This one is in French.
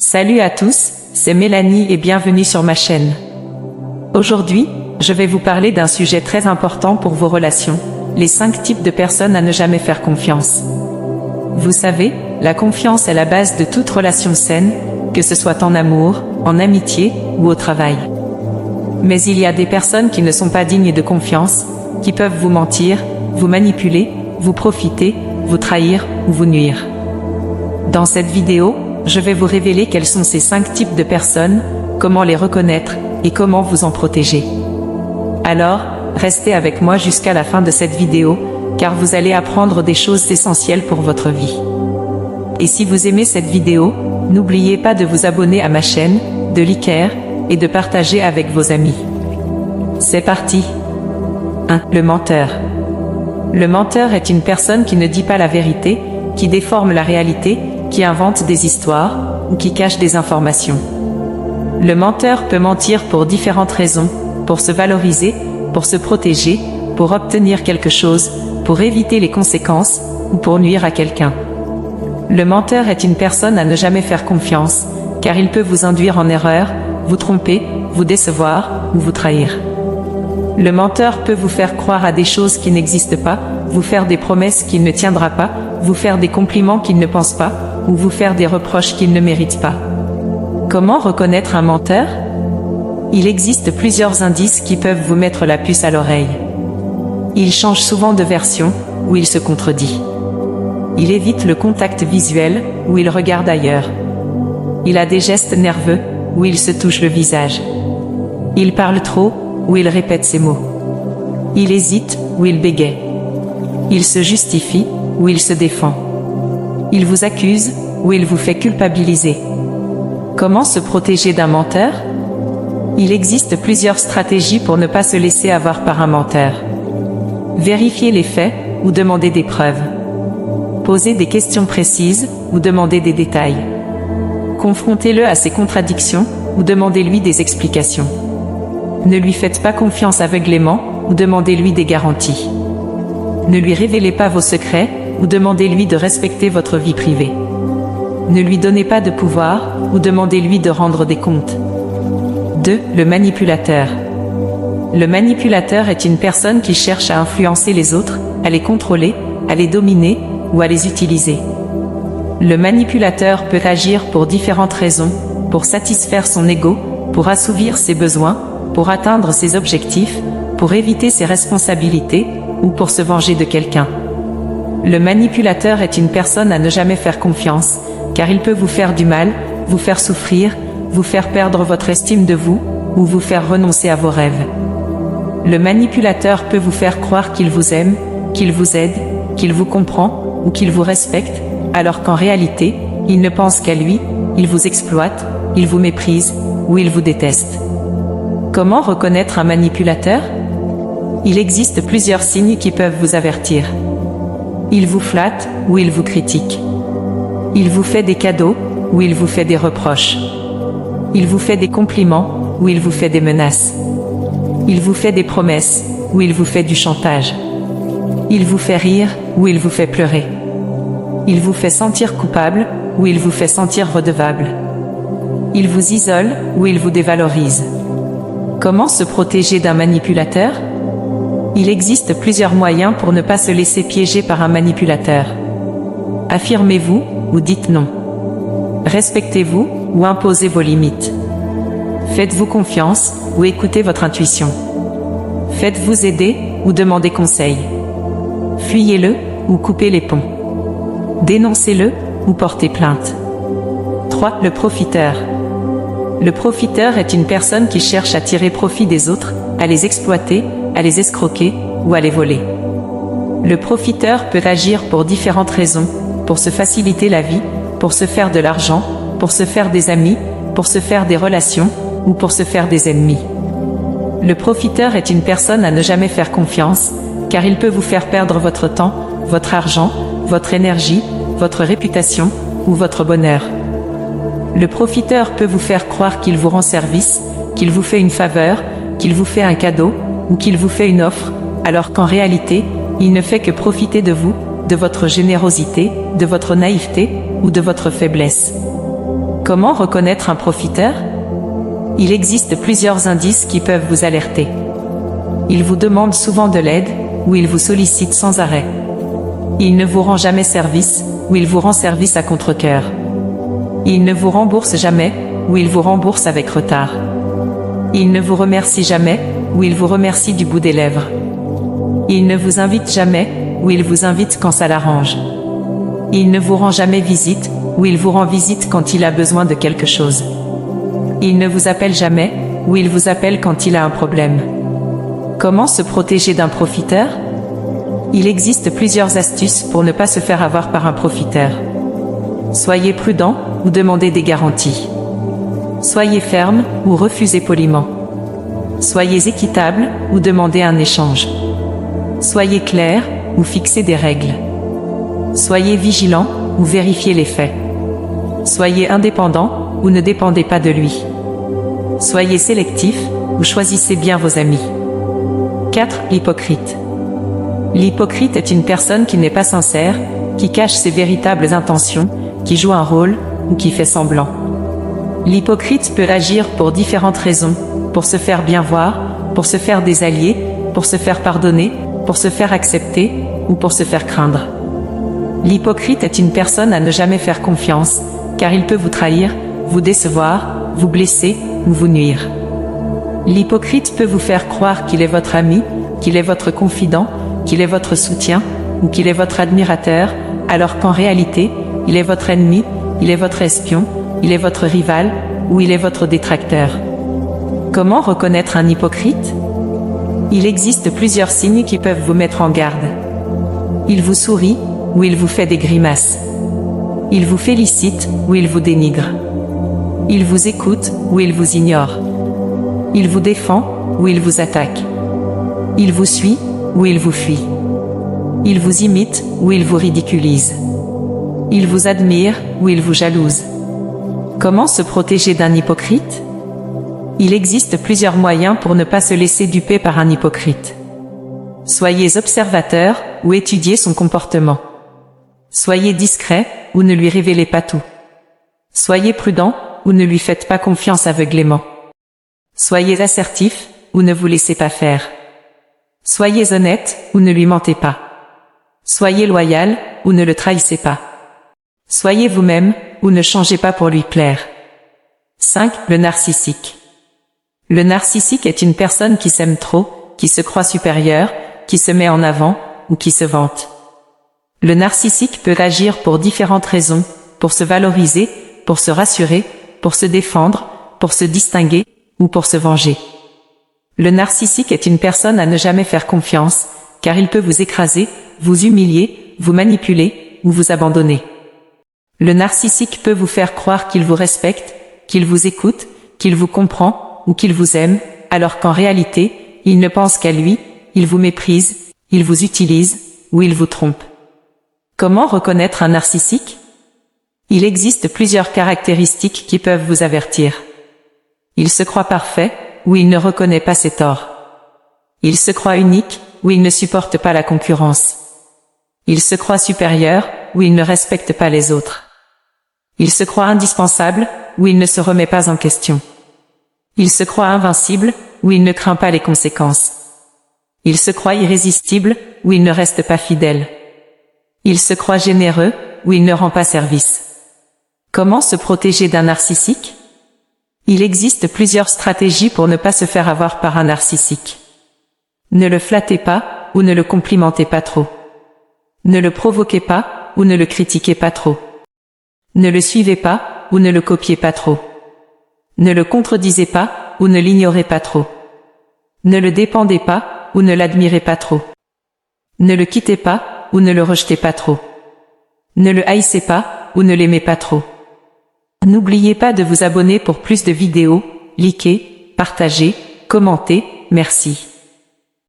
Salut à tous, c'est Mélanie et bienvenue sur ma chaîne. Aujourd'hui, je vais vous parler d'un sujet très important pour vos relations, les 5 types de personnes à ne jamais faire confiance. Vous savez, la confiance est la base de toute relation saine, que ce soit en amour, en amitié ou au travail. Mais il y a des personnes qui ne sont pas dignes de confiance, qui peuvent vous mentir, vous manipuler, vous profiter, vous trahir ou vous nuire. Dans cette vidéo, je vais vous révéler quels sont ces 5 types de personnes, comment les reconnaître et comment vous en protéger. Alors, restez avec moi jusqu'à la fin de cette vidéo, car vous allez apprendre des choses essentielles pour votre vie. Et si vous aimez cette vidéo, n'oubliez pas de vous abonner à ma chaîne, de liker et de partager avec vos amis. C'est parti. 1. Le menteur. Le menteur est une personne qui ne dit pas la vérité, qui déforme la réalité, qui invente des histoires ou qui cache des informations. Le menteur peut mentir pour différentes raisons, pour se valoriser, pour se protéger, pour obtenir quelque chose, pour éviter les conséquences ou pour nuire à quelqu'un. Le menteur est une personne à ne jamais faire confiance, car il peut vous induire en erreur, vous tromper, vous décevoir ou vous trahir. Le menteur peut vous faire croire à des choses qui n'existent pas, vous faire des promesses qu'il ne tiendra pas, vous faire des compliments qu'il ne pense pas, ou vous faire des reproches qu'il ne mérite pas. Comment reconnaître un menteur? Il existe plusieurs indices qui peuvent vous mettre la puce à l'oreille. Il change souvent de version, ou il se contredit. Il évite le contact visuel, ou il regarde ailleurs. Il a des gestes nerveux, ou il se touche le visage. Il parle trop, ou il répète ses mots. Il hésite, ou il bégaye. Il se justifie, ou il se défend. Il vous accuse, ou il vous fait culpabiliser. Comment se protéger d'un menteur? Il existe plusieurs stratégies pour ne pas se laisser avoir par un menteur. Vérifiez les faits, ou demandez des preuves. Posez des questions précises, ou demandez des détails. Confrontez-le à ses contradictions, ou demandez-lui des explications. Ne lui faites pas confiance aveuglément, ou demandez-lui des garanties. Ne lui révélez pas vos secrets, ou demandez-lui de respecter votre vie privée. Ne lui donnez pas de pouvoir, ou demandez-lui de rendre des comptes. 2. Le manipulateur. Le manipulateur est une personne qui cherche à influencer les autres, à les contrôler, à les dominer, ou à les utiliser. Le manipulateur peut agir pour différentes raisons, pour satisfaire son ego, pour assouvir ses besoins, pour atteindre ses objectifs, pour éviter ses responsabilités, ou pour se venger de quelqu'un. Le manipulateur est une personne à ne jamais faire confiance, car il peut vous faire du mal, vous faire souffrir, vous faire perdre votre estime de vous, ou vous faire renoncer à vos rêves. Le manipulateur peut vous faire croire qu'il vous aime, qu'il vous aide, qu'il vous comprend, ou qu'il vous respecte, alors qu'en réalité, il ne pense qu'à lui, il vous exploite, il vous méprise, ou il vous déteste. Comment reconnaître un manipulateur? Il existe plusieurs signes qui peuvent vous avertir. Il vous flatte, ou il vous critique. Il vous fait des cadeaux, ou il vous fait des reproches. Il vous fait des compliments, ou il vous fait des menaces. Il vous fait des promesses, ou il vous fait du chantage. Il vous fait rire, ou il vous fait pleurer. Il vous fait sentir coupable, ou il vous fait sentir redevable. Il vous isole, ou il vous dévalorise. Comment se protéger d'un manipulateur? Il existe plusieurs moyens pour ne pas se laisser piéger par un manipulateur. Affirmez-vous, ou dites non. Respectez-vous, ou imposez vos limites. Faites-vous confiance, ou écoutez votre intuition. Faites-vous aider, ou demandez conseil. Fuyez-le, ou coupez les ponts. Dénoncez-le, ou portez plainte. 3. Le profiteur. Le profiteur est une personne qui cherche à tirer profit des autres, à les exploiter, à les escroquer ou à les voler. Le profiteur peut agir pour différentes raisons, pour se faciliter la vie, pour se faire de l'argent, pour se faire des amis, pour se faire des relations ou pour se faire des ennemis. Le profiteur est une personne à ne jamais faire confiance, car il peut vous faire perdre votre temps, votre argent, votre énergie, votre réputation ou votre bonheur. Le profiteur peut vous faire croire qu'il vous rend service, qu'il vous fait une faveur, qu'il vous fait un cadeau, ou qu'il vous fait une offre, alors qu'en réalité, il ne fait que profiter de vous, de votre générosité, de votre naïveté ou de votre faiblesse. Comment reconnaître un profiteur? Il existe plusieurs indices qui peuvent vous alerter. Il vous demande souvent de l'aide, ou il vous sollicite sans arrêt. Il ne vous rend jamais service, ou il vous rend service à contre-cœur. Il ne vous rembourse jamais, ou il vous rembourse avec retard. Il ne vous remercie jamais, ou il vous remercie du bout des lèvres. Il ne vous invite jamais, ou il vous invite quand ça l'arrange. Il ne vous rend jamais visite, ou il vous rend visite quand il a besoin de quelque chose. Il ne vous appelle jamais, ou il vous appelle quand il a un problème. Comment se protéger d'un profiteur? Il existe plusieurs astuces pour ne pas se faire avoir par un profiteur. Soyez prudent, ou demandez des garanties. Soyez ferme, ou refusez poliment. Soyez équitable, ou demandez un échange. Soyez clair, ou fixez des règles. Soyez vigilant, ou vérifiez les faits. Soyez indépendant, ou ne dépendez pas de lui. Soyez sélectif, ou choisissez bien vos amis. 4. L'hypocrite. L'hypocrite est une personne qui n'est pas sincère, qui cache ses véritables intentions, qui joue un rôle, ou qui fait semblant. L'hypocrite peut agir pour différentes raisons, pour se faire bien voir, pour se faire des alliés, pour se faire pardonner, pour se faire accepter, ou pour se faire craindre. L'hypocrite est une personne à ne jamais faire confiance, car il peut vous trahir, vous décevoir, vous blesser, ou vous nuire. L'hypocrite peut vous faire croire qu'il est votre ami, qu'il est votre confident, qu'il est votre soutien, ou qu'il est votre admirateur, alors qu'en réalité, il est votre ennemi, il est votre espion, il est votre rival, ou il est votre détracteur. Comment reconnaître un hypocrite? Il existe plusieurs signes qui peuvent vous mettre en garde. Il vous sourit, ou il vous fait des grimaces. Il vous félicite, ou il vous dénigre. Il vous écoute, ou il vous ignore. Il vous défend, ou il vous attaque. Il vous suit, ou il vous fuit. Il vous imite, ou il vous ridiculise. Il vous admire, ou il vous jalouse. Comment se protéger d'un hypocrite? Il existe plusieurs moyens pour ne pas se laisser duper par un hypocrite. Soyez observateur, ou étudiez son comportement. Soyez discret, ou ne lui révélez pas tout. Soyez prudent, ou ne lui faites pas confiance aveuglément. Soyez assertif, ou ne vous laissez pas faire. Soyez honnête, ou ne lui mentez pas. Soyez loyal, ou ne le trahissez pas. Soyez vous-même, ou ne changez pas pour lui plaire. 5. Le narcissique. Le narcissique est une personne qui s'aime trop, qui se croit supérieure, qui se met en avant, ou qui se vante. Le narcissique peut agir pour différentes raisons, pour se valoriser, pour se rassurer, pour se défendre, pour se distinguer, ou pour se venger. Le narcissique est une personne à ne jamais faire confiance, car il peut vous écraser, vous humilier, vous manipuler, ou vous abandonner. Le narcissique peut vous faire croire qu'il vous respecte, qu'il vous écoute, qu'il vous comprend, ou qu'il vous aime, alors qu'en réalité, il ne pense qu'à lui, il vous méprise, il vous utilise, ou il vous trompe. Comment reconnaître un narcissique? Il existe plusieurs caractéristiques qui peuvent vous avertir. Il se croit parfait, ou il ne reconnaît pas ses torts. Il se croit unique, ou il ne supporte pas la concurrence. Il se croit supérieur, ou il ne respecte pas les autres. Il se croit indispensable, ou il ne se remet pas en question. Il se croit invincible, ou il ne craint pas les conséquences. Il se croit irrésistible, ou il ne reste pas fidèle. Il se croit généreux, ou il ne rend pas service. Comment se protéger d'un narcissique? Il existe plusieurs stratégies pour ne pas se faire avoir par un narcissique. Ne le flattez pas, ou ne le complimentez pas trop. Ne le provoquez pas, ou ne le critiquez pas trop. Ne le suivez pas, ou ne le copiez pas trop. Ne le contredisez pas, ou ne l'ignorez pas trop. Ne le dépendez pas, ou ne l'admirez pas trop. Ne le quittez pas, ou ne le rejetez pas trop. Ne le haïssez pas, ou ne l'aimez pas trop. N'oubliez pas de vous abonner pour plus de vidéos, likez, partagez, commentez, merci.